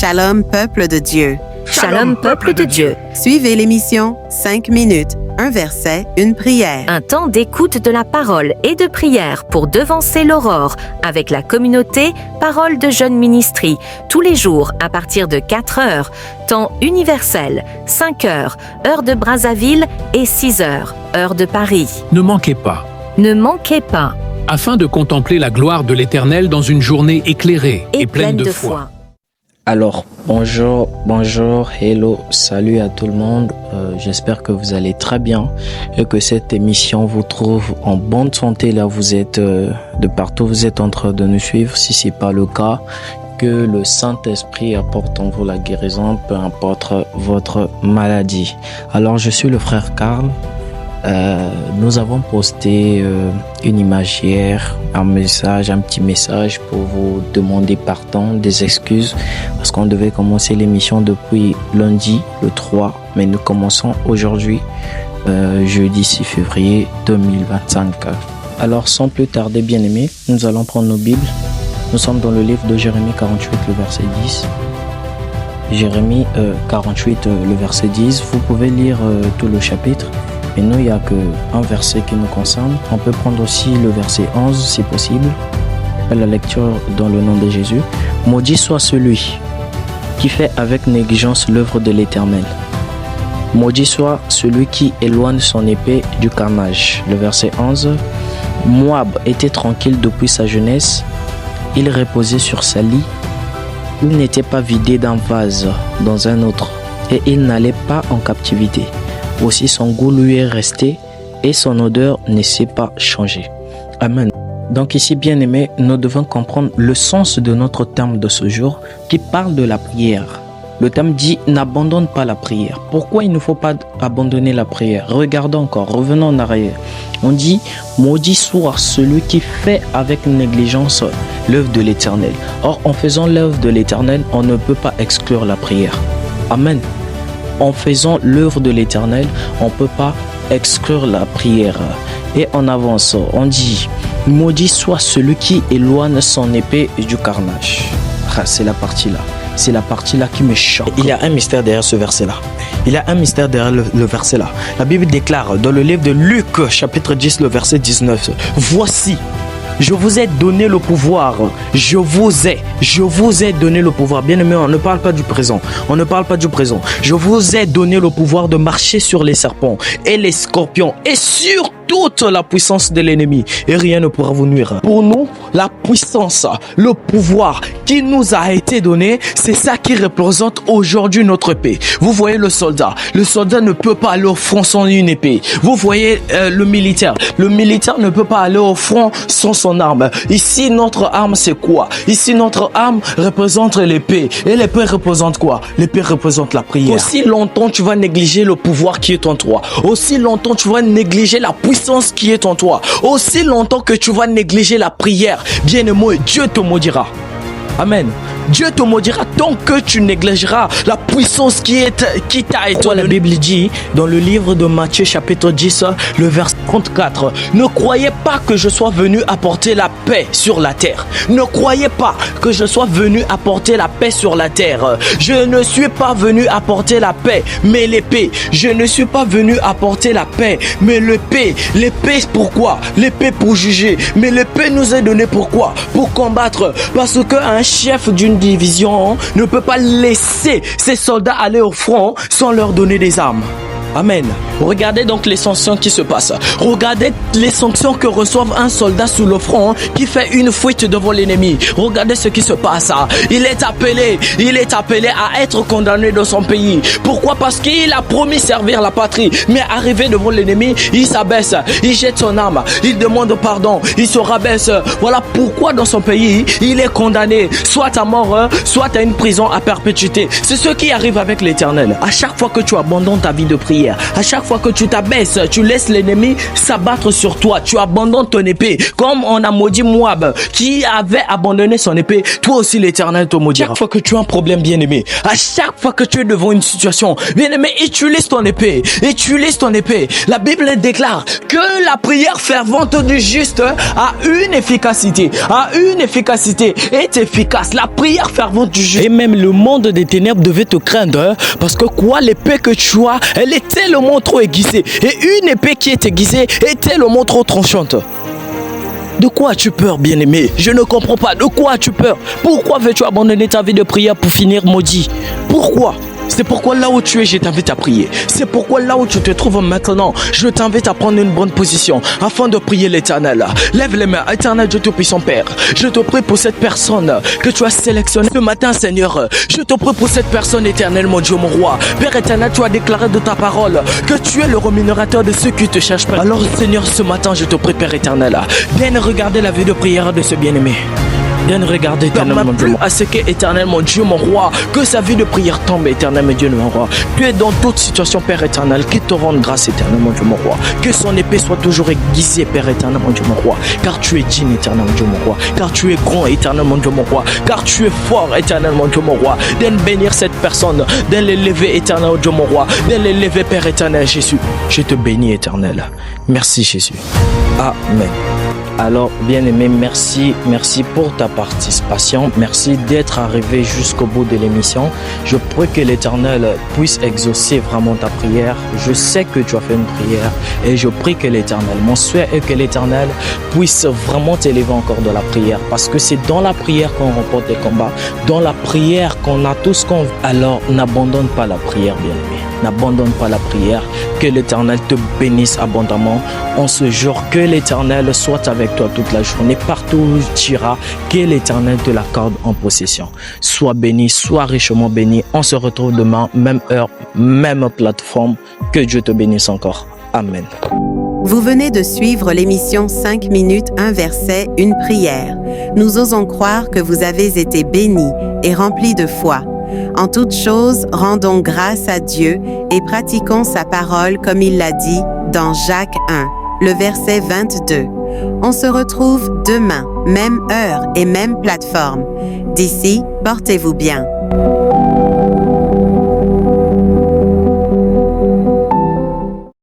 Shalom, peuple de Dieu. Shalom, peuple de Dieu. Suivez l'émission 5 minutes, un verset, une prière. Un temps d'écoute de la parole et de prière pour devancer l'aurore avec la communauté Parole de Jeunes Ministries, tous les jours à partir de 4 heures, temps universel, 5 heures, heure de Brazzaville et 6 heures, heure de Paris. Ne manquez pas. Ne manquez pas. Afin de contempler la gloire de l'Éternel dans une journée éclairée et pleine de foi. Alors, bonjour, hello, salut à tout le monde. J'espère que vous allez très bien et que cette émission vous trouve en bonne santé. Là, vous êtes de partout, vous êtes en train de nous suivre. Si c'est pas le cas, que le Saint-Esprit apporte en vous la guérison, peu importe votre maladie. Alors, je suis le frère Karl. Nous avons posté une image hier, un petit message pour vous demander pardon, des excuses parce qu'on devait commencer l'émission depuis lundi le 3, mais nous commençons aujourd'hui jeudi 6 février 2025. Alors sans plus tarder, bien aimés, nous allons prendre nos Bibles. Nous sommes dans le livre de Jérémie 48, le verset 10. Jérémie 48, le verset 10. Vous pouvez lire tout le chapitre. Et nous, il n'y a qu'un verset qui nous concerne. On peut prendre aussi le verset 11 si possible. La lecture dans le nom de Jésus. Maudit soit celui qui fait avec négligence l'œuvre de l'Éternel. Maudit soit celui qui éloigne son épée du carnage. Le verset 11. Moab était tranquille depuis sa jeunesse. Il reposait sur sa lit. Il n'était pas vidé d'un vase dans un autre. Et il n'allait pas en captivité. Aussi son goût lui est resté et son odeur ne s'est pas changée. Amen. Donc ici, bien aimé, nous devons comprendre le sens de notre thème de ce jour qui parle de la prière. Le thème dit « N'abandonne pas la prière ». Pourquoi il ne faut pas abandonner la prière? Regardons encore, revenons en arrière. On dit « Maudit soit celui qui fait avec négligence l'œuvre de l'Éternel ». Or, en faisant l'œuvre de l'Éternel, on ne peut pas exclure la prière. Amen. En faisant l'œuvre de l'Éternel, on ne peut pas exclure la prière. Et en avance, on dit « Maudit soit celui qui éloigne son épée du carnage ». C'est la partie-là. C'est la partie-là qui me choque. Il y a un mystère derrière ce verset-là. Il y a un mystère derrière le verset-là. La Bible déclare dans le livre de Luc, chapitre 10, le verset 19, « Voici, je vous ai donné le pouvoir. Je vous ai donné le pouvoir. Bien aimé, on ne parle pas du présent. On ne parle pas du présent. Je vous ai donné le pouvoir de marcher sur les serpents et les scorpions et sur toute la puissance de l'ennemi. Et rien ne pourra vous nuire. Pour nous, la puissance, le pouvoir qui nous a été donné, c'est ça qui représente aujourd'hui notre épée. Vous voyez le soldat. Le soldat ne peut pas aller au front sans une épée. Vous voyez le militaire. Le militaire ne peut pas aller au front sans son arme. Ici, notre arme, c'est quoi? Ici, notre arme représente l'épée. Et l'épée représente quoi? L'épée représente la prière. Aussi longtemps tu vas négliger le pouvoir qui est en toi, aussi longtemps tu vas négliger la puissance qui est en toi, aussi longtemps que tu vas négliger la prière, bien aimé, Dieu te maudira. Amen. Dieu te maudira tant que tu négligeras la puissance qui t'a été donnée. La Bible dit dans le livre de Matthieu chapitre 10, le verset 34, « Ne croyez pas que je sois venu apporter la paix sur la terre. Ne croyez pas que je sois venu apporter la paix sur la terre. Je ne suis pas venu apporter la paix, mais l'épée. Je ne suis pas venu apporter la paix, mais l'épée. L'épée pourquoi? L'épée pour juger. Mais l'épée nous est donnée pourquoi? Pour combattre. Parce qu'un chef d'une division ne peut pas laisser ses soldats aller au front sans leur donner des armes. Amen. Regardez donc les sanctions qui se passent. Regardez les sanctions que reçoit un soldat sous le front qui fait une fuite devant l'ennemi. Regardez ce qui se passe. Il est appelé à être condamné dans son pays. Pourquoi? Parce qu'il a promis servir la patrie. Mais arrivé devant l'ennemi, il s'abaisse, il jette son arme, il demande pardon, il se rabaisse. Voilà pourquoi dans son pays, il est condamné soit à mort, soit à une prison à perpétuité. C'est ce qui arrive avec l'Éternel. À chaque fois que tu abandonnes ta vie de prière, prière. À chaque fois que tu t'abaisses, tu laisses l'ennemi s'abattre sur toi. Tu abandonnes ton épée. Comme on a maudit Moab qui avait abandonné son épée, toi aussi l'Éternel te maudira. Chaque fois que tu as un problème, bien-aimé, à chaque fois que tu es devant une situation, bien-aimé, utilise ton épée. Utilise ton épée. La Bible déclare que la prière fervente du juste a une efficacité. Est efficace. La prière fervente du juste. Et même le monde des ténèbres devait te craindre. Parce que quoi, l'épée que tu as, elle est tellement trop aiguisée. Et une épée qui est aiguisée est tellement trop tranchante. De quoi as-tu peur, bien-aimé? Je ne comprends pas. De quoi as-tu peur? Pourquoi veux-tu abandonner ta vie de prière pour finir maudit? Pourquoi? C'est pourquoi là où tu es, je t'invite à prier. C'est pourquoi là où tu te trouves maintenant, je t'invite à prendre une bonne position afin de prier l'Éternel. Lève les mains, Éternel Dieu Tout-Puissant Père. Je te prie pour cette personne que tu as sélectionnée ce matin, Seigneur. Je te prie pour cette personne, Éternel, mon Dieu, mon roi. Père éternel, tu as déclaré de ta parole que tu es le rémunérateur de ceux qui te cherchent. Alors, Seigneur, ce matin, je te prie, Père éternel, viens regarder la vie de prière de ce bien-aimé. Viens regarder, éternel mon Dieu, à ce qu'est éternel mon Dieu, mon roi, que sa vie de prière tombe, éternel mon Dieu, mon roi. Tu es dans toute situation, Père éternel, qui te rende grâce, éternel mon Dieu, mon roi. Que son épée soit toujours aiguisée, Père éternel mon Dieu, mon roi. Car tu es digne, éternel mon Dieu, mon roi. Car tu es grand, éternel mon Dieu, mon roi. Car tu es fort, éternel mon Dieu, mon roi. Viens bénir cette personne, viens l'élever, éternel mon Dieu, mon roi. Viens l'élever, Père éternel, Jésus. Je te bénis, éternel. Merci, Jésus. Amen. Alors, bien-aimé, merci pour ta participation. Merci d'être arrivé jusqu'au bout de l'émission. Je prie que l'Éternel puisse exaucer vraiment ta prière. Je sais que tu as fait une prière et je prie que l'Éternel, mon souhait est que l'Éternel puisse vraiment t'élever encore de la prière, parce que c'est dans la prière qu'on remporte les combats, dans la prière qu'on a tout ce qu'on veut. Alors, n'abandonne pas la prière, bien-aimé. N'abandonne pas la prière. Que l'Éternel te bénisse abondamment en ce jour. Que l'Éternel soit avec toi toute la journée. Partout où tu iras, que l'Éternel te l'accorde en possession. Sois béni, sois richement béni. On se retrouve demain, même heure, même plateforme. Que Dieu te bénisse encore. Amen. Vous venez de suivre l'émission 5 minutes, un verset, une prière. Nous osons croire que vous avez été bénis et remplis de foi. En toute chose, rendons grâce à Dieu et pratiquons sa parole comme il l'a dit dans Jacques 1, le verset 22. On se retrouve demain, même heure et même plateforme. D'ici, portez-vous bien.